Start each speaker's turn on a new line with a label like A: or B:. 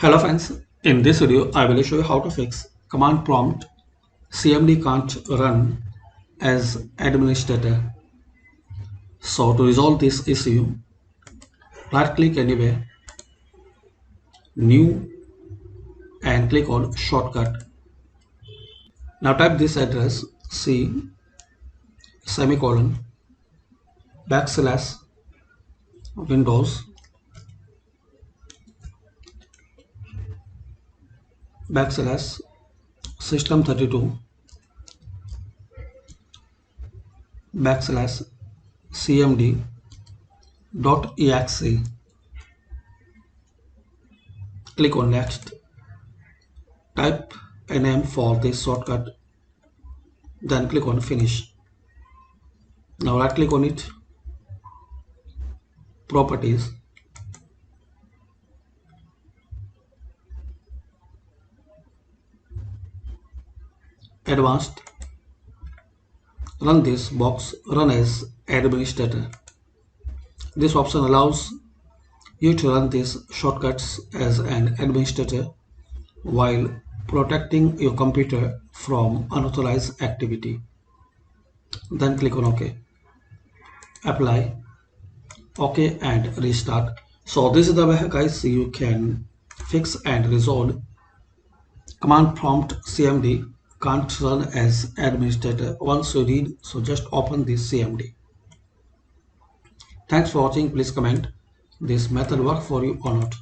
A: Hello friends, in this video I will show you how to fix command prompt CMD can't run as administrator. So to resolve this issue, right click anywhere, new, and click on shortcut. Now type this address C semicolon backslash Windows backslash system32 backslash cmd.exe. Click on next. Type a name for this shortcut, then click on finish. Now right click on it, properties, advanced, run this box, run as administrator. This option allows you to run these shortcuts as an administrator while protecting your computer from unauthorized activity. Then click on OK. Apply, OK, and restart. So this is the way guys you can fix and resolve command prompt CMD can't run as administrator. Once you read, so just open this CMD. Thanks for watching. Please comment this method work for you or not.